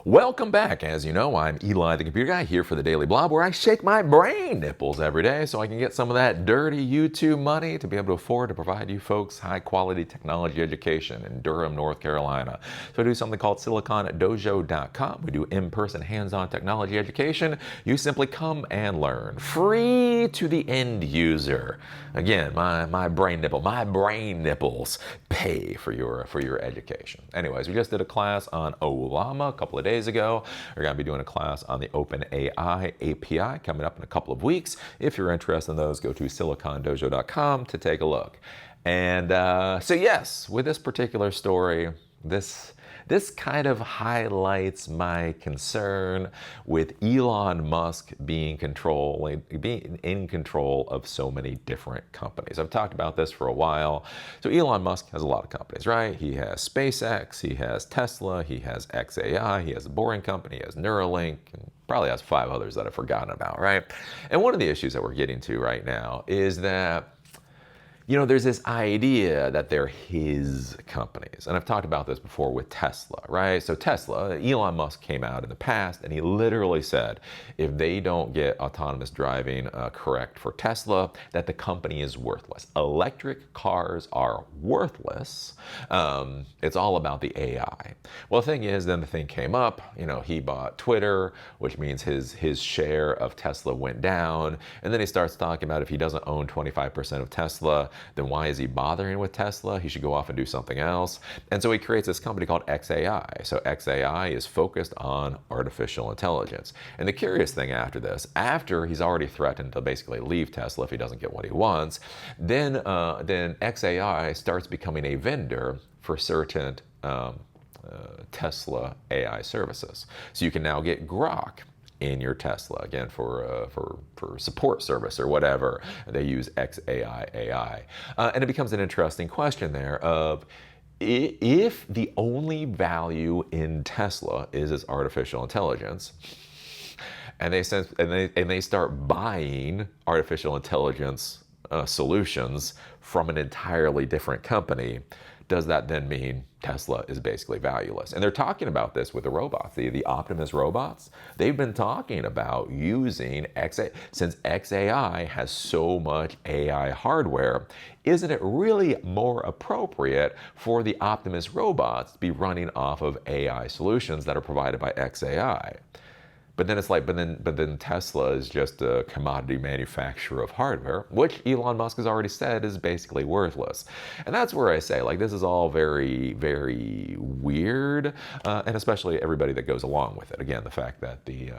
Welcome back. As you know, I'm Eli, the computer guy, here for the Daily Blob, where I shake my brain nipples every day so I can get some of that dirty YouTube money to be able to afford to provide you folks high-quality technology education in Durham, North Carolina. So I do something called SiliconDojo.com. We do in-person, hands-on technology education. You simply come and learn, free to the end user. Again, my brain nipples pay for your education. Anyways, we just did a class on Llama a couple of days ago. We're going to be doing a class on the OpenAI API coming up in a couple of weeks. If you're interested in those, go to SiliconDojo.com to take a look. And so yes, with this particular story, this kind of highlights my concern with Elon Musk being in control of so many different companies. I've talked about this for a while. So Elon Musk has a lot of companies, right? He has SpaceX, he has Tesla, he has xAI, he has a Boring Company, he has Neuralink, and probably has 5 others that I've forgotten about, right? And one of the issues that we're getting to right now is that there's this idea that they're his companies. And I've talked about this before with Tesla, right? So Tesla, Elon Musk came out in the past and he literally said, if they don't get autonomous driving correct for Tesla, that the company is worthless. Electric cars are worthless. It's all about the AI. Well, the thing is, then the thing came up, he bought Twitter, which means his share of Tesla went down. And then he starts talking about if he doesn't own 25% of Tesla, then why is he bothering with Tesla? He should go off and do something else. And so he creates this company called xAI. So xAI is focused on artificial intelligence. And the curious thing after this, after he's already threatened to basically leave Tesla if he doesn't get what he wants, then xAI starts becoming a vendor for certain Tesla AI services. So you can now get Grok in your Tesla, again, for support service or whatever. They use xAI AI. And it becomes an interesting question there of, if the only value in Tesla is its artificial intelligence, and they start buying artificial intelligence solutions from an entirely different company, does that then mean Tesla is basically valueless? And they're talking about this with the robots, the Optimus robots. They've been talking about using xAI. Since xAI has so much AI hardware, isn't it really more appropriate for the Optimus robots to be running off of AI solutions that are provided by xAI? But then it's like, but then Tesla is just a commodity manufacturer of hardware, which Elon Musk has already said is basically worthless. And that's where I say, this is all very, very weird, and especially everybody that goes along with it. Again, the fact that the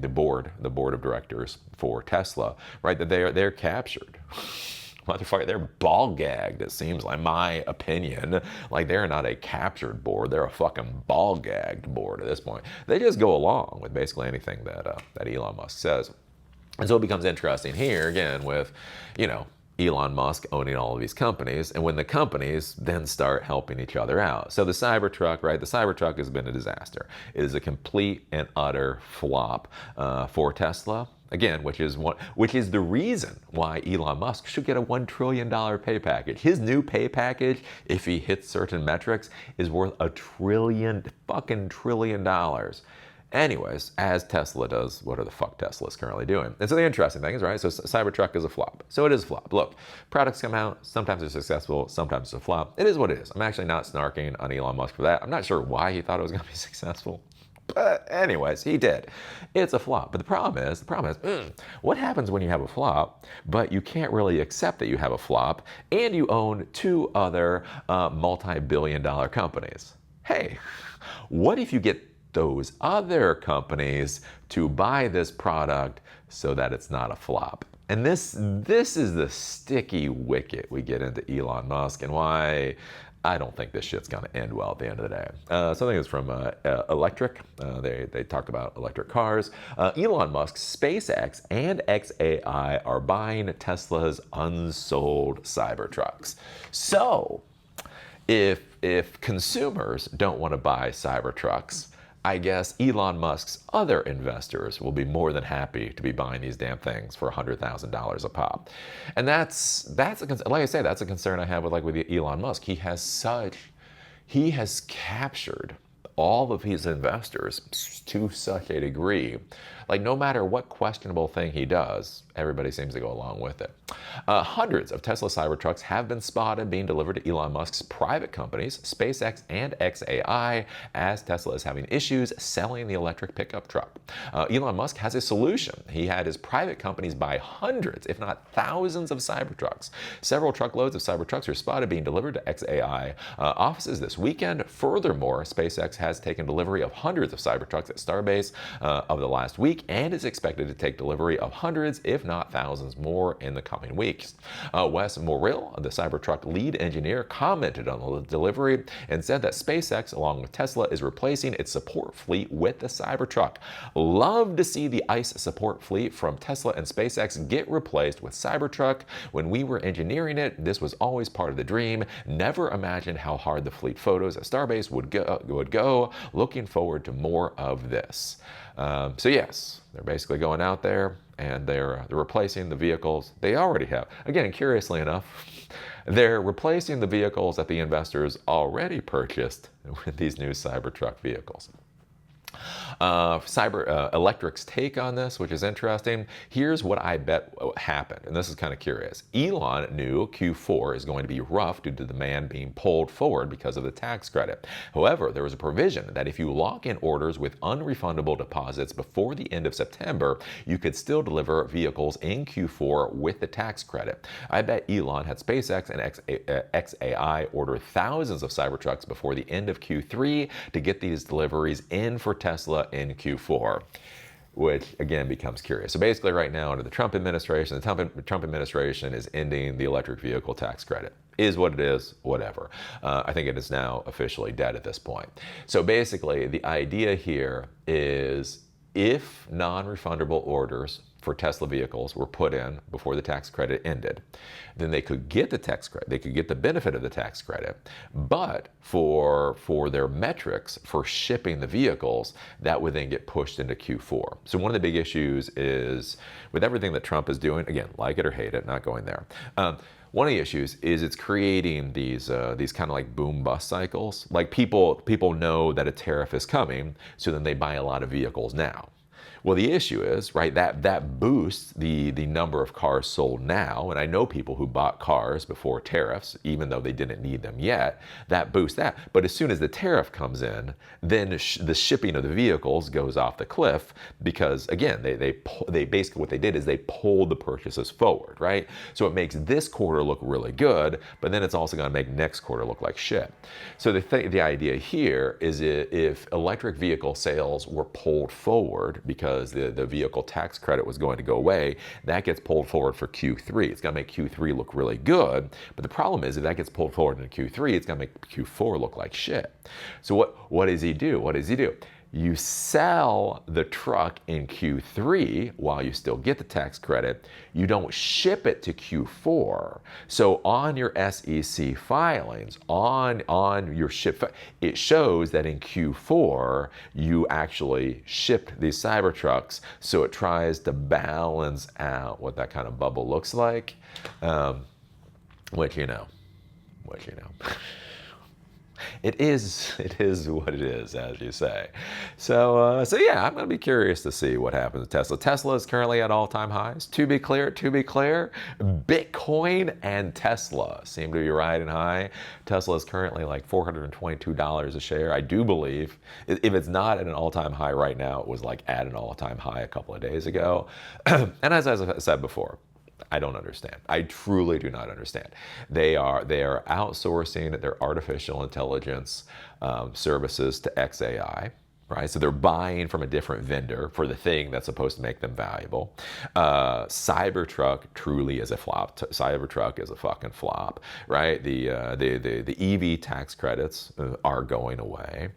board of directors for Tesla, right, that they're captured. Motherfucker, they're ball gagged, it seems like, my opinion. They're not a captured board, they're a fucking ball gagged board at this point. They just go along with basically anything that Elon Musk says. And so it becomes interesting here again with, Elon Musk owning all of these companies, and when the companies then start helping each other out. So the Cybertruck, right? The Cybertruck has been a disaster. It is a complete and utter flop for Tesla. Again, which is the reason why Elon Musk should get a $1 trillion pay package. His new pay package, if he hits certain metrics, is worth $1 trillion. Anyways, as Tesla does, what are the fuck Tesla is currently doing? And so the interesting thing is, right, so Cybertruck is a flop. So it is a flop. Look, products come out, sometimes they're successful, sometimes it's a flop. It is what it is. I'm actually not snarking on Elon Musk for that. I'm not sure why he thought it was going to be successful. But anyways, he did. It's a flop. But the problem is, what happens when you have a flop, but you can't really accept that you have a flop, and you own 2 other multi-billion-dollar companies? Hey, what if you get those other companies to buy this product so that it's not a flop? And this is the sticky wicket we get into Elon Musk, and why I don't think this shit's going to end well at the end of the day. Something is from Electric. They talked about electric cars. Elon Musk's SpaceX and xAI are buying Tesla's unsold Cybertrucks. So if consumers don't want to buy Cybertrucks, I guess Elon Musk's other investors will be more than happy to be buying these damn things for $100,000 a pop. And that's like I say, that's a concern I have with Elon Musk. He has captured all of his investors to such a degree. Like, no matter what questionable thing he does, everybody seems to go along with it. Hundreds of Tesla Cybertrucks have been spotted being delivered to Elon Musk's private companies, SpaceX and xAI, as Tesla is having issues selling the electric pickup truck. Elon Musk has a solution. He had his private companies buy hundreds, if not thousands, of Cybertrucks. Several truckloads of Cybertrucks are spotted being delivered to xAI offices this weekend. Furthermore, SpaceX has taken delivery of hundreds of Cybertrucks at Starbase over the last week and is expected to take delivery of hundreds, if not thousands, more in the coming weeks. Wes Morrill, the Cybertruck lead engineer, commented on the delivery and said that SpaceX, along with Tesla, is replacing its support fleet with the Cybertruck. Love to see the ICE support fleet from Tesla and SpaceX get replaced with Cybertruck. When we were engineering it, this was always part of the dream. Never imagined how hard the fleet photos at Starbase would go. Looking forward to more of this. So yes, they're basically going out there and they're replacing the vehicles they already have. Again, curiously enough, they're replacing the vehicles that the investors already purchased with these new Cybertruck vehicles. Electric's take on this, which is interesting. Here's what I bet happened, and this is kind of curious. Elon knew Q4 is going to be rough due to demand being pulled forward because of the tax credit. However, there was a provision that if you lock in orders with unrefundable deposits before the end of September, you could still deliver vehicles in Q4 with the tax credit. I bet Elon had SpaceX and xAI order thousands of Cybertrucks before the end of Q3 to get these deliveries in for Tesla in Q4, which again becomes curious. So basically right now under the Trump administration, the Trump administration is ending the electric vehicle tax credit. Is what it is, whatever. I think it is now officially dead at this point. So basically the idea here is if non-refundable orders for Tesla vehicles were put in before the tax credit ended, then they could get the tax credit. They could get the benefit of the tax credit, but for their metrics for shipping the vehicles, that would then get pushed into Q4. So one of the big issues is with everything that Trump is doing, again, like it or hate it, not going there. One of the issues is it's creating these kind of like boom bust cycles. Like people know that a tariff is coming, so then they buy a lot of vehicles now. Well, the issue is, right, that boosts the number of cars sold now, and I know people who bought cars before tariffs, even though they didn't need them yet, that boosts that. But as soon as the tariff comes in, then the shipping of the vehicles goes off the cliff because, again, they basically what they did is they pulled the purchases forward, right? So it makes this quarter look really good, but then it's also going to make next quarter look like shit. So the idea here is if electric vehicle sales were pulled forward because the vehicle tax credit was going to go away, that gets pulled forward for Q3. It's going to make Q3 look really good, but the problem is if that gets pulled forward into Q3, it's going to make Q4 look like shit. So what does he do? What does he do? You sell the truck in Q3 while you still get the tax credit. You don't ship it to Q4. So on your SEC filings, on your it shows that in Q4 you actually shipped these Cybertrucks. So it tries to balance out what that kind of bubble looks like, which you know. It is what it is, as you say. So yeah, I'm going to be curious to see what happens to Tesla. Tesla is currently at all-time highs. To be clear, Bitcoin and Tesla seem to be riding high. Tesla is currently like $422 a share. I do believe, if it's not at an all-time high right now, it was like at an all-time high a couple of days ago. And as I said before, I don't understand. I truly do not understand. They are outsourcing their artificial intelligence services to xAI, right? So they're buying from a different vendor for the thing that's supposed to make them valuable. Cybertruck truly is a flop. Cybertruck is a fucking flop, right? The EV tax credits are going away.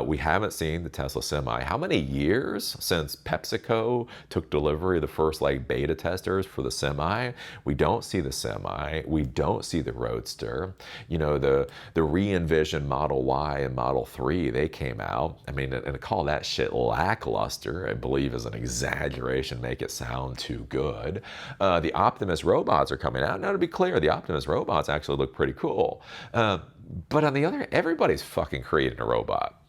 We haven't seen the Tesla Semi. How many years since PepsiCo took delivery of the first like beta testers for the Semi? We don't see the Semi. We don't see the Roadster. You know, the re-envisioned Model Y and Model 3, they came out. I mean, and to call that shit lackluster, I believe, is an exaggeration, make it sound too good. The Optimus robots are coming out. Now, to be clear, the Optimus robots actually look pretty cool. But on the other hand, everybody's fucking creating a robot.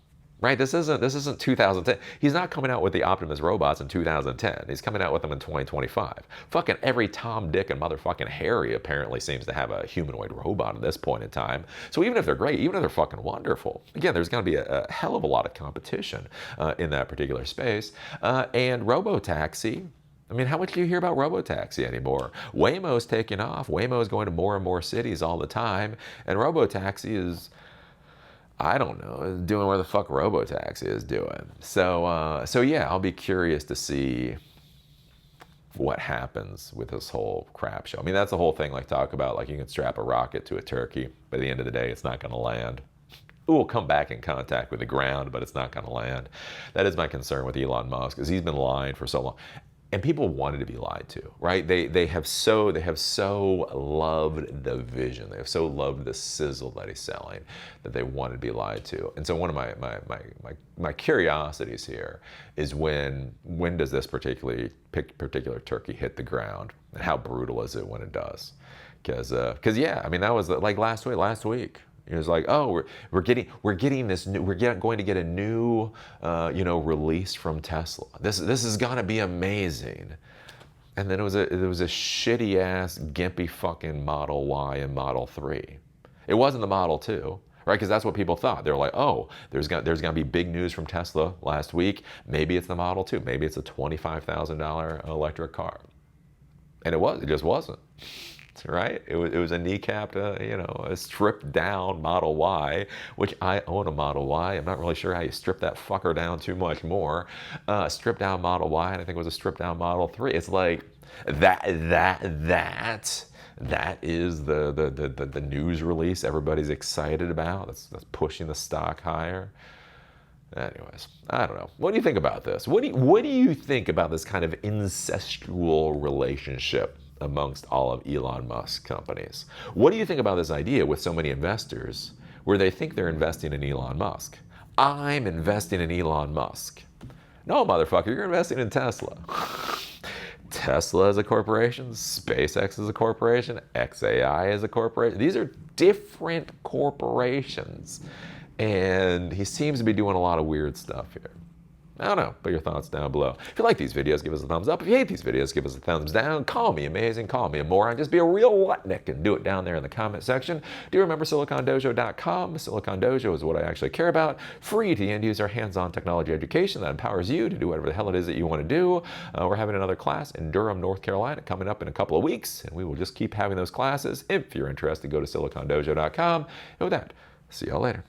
Right? This isn't 2010. He's not coming out with the Optimus robots in 2010. He's coming out with them in 2025. Fucking every Tom, Dick, and motherfucking Harry apparently seems to have a humanoid robot at this point in time. So even if they're great, even if they're fucking wonderful, again, there's going to be a hell of a lot of competition in that particular space. And Robotaxi. I mean, how much do you hear about Robotaxi anymore? Waymo's taking off. Waymo's going to more and more cities all the time, and Robotaxi is, I don't know, doing where the fuck Robotaxi is doing. So yeah, I'll be curious to see what happens with this whole crap show. I mean, that's the whole thing. Like, talk about like you can strap a rocket to a turkey, but at the end of the day, it's not going to land. It will come back in contact with the ground, but it's not going to land. That is my concern with Elon Musk, is he's been lying for so long. And people wanted to be lied to, right? They have so loved the vision. They have so loved the sizzle that he's selling that they wanted to be lied to. And so one of my curiosities here is when does this particular turkey hit the ground, and how brutal is it when it does? Because yeah, I mean, that was like last week. It was like, oh, we're getting this new, going to get a new, release from Tesla. This is gonna be amazing. And then it was a shitty ass gimpy fucking Model Y and Model 3. It wasn't the Model 2, right? Because that's what people thought. They were like, oh, there's gonna be big news from Tesla last week. Maybe it's the Model 2. Maybe it's a $25,000 electric car. And it just wasn't. Right? It was a kneecapped, a stripped down Model Y, which I own a Model Y. I'm not really sure how you strip that fucker down too much more. Stripped down Model Y, and I think it was a stripped down Model 3. It's like that is the news release everybody's excited about. That's pushing the stock higher. Anyways, I don't know. What do you think about this? What do you think about this kind of incestual relationship amongst all of Elon Musk's companies? What do you think about this idea with so many investors where they think they're investing in Elon Musk? I'm investing in Elon Musk. No, motherfucker, you're investing in Tesla. Tesla is a corporation, SpaceX is a corporation, xAI is a corporation. These are different corporations. And he seems to be doing a lot of weird stuff here. I don't know, put your thoughts down below. If you like these videos, give us a thumbs up. If you hate these videos, give us a thumbs down. Call me amazing, call me a moron. Just be a real whatnick and do it down there in the comment section. Do remember silicondojo.com. Silicon Dojo is what I actually care about. Free to end user hands-on technology education that empowers you to do whatever the hell it is that you want to do. We're having another class in Durham, North Carolina coming up in a couple of weeks, and we will just keep having those classes. If you're interested, go to silicondojo.com. And with that, see y'all later.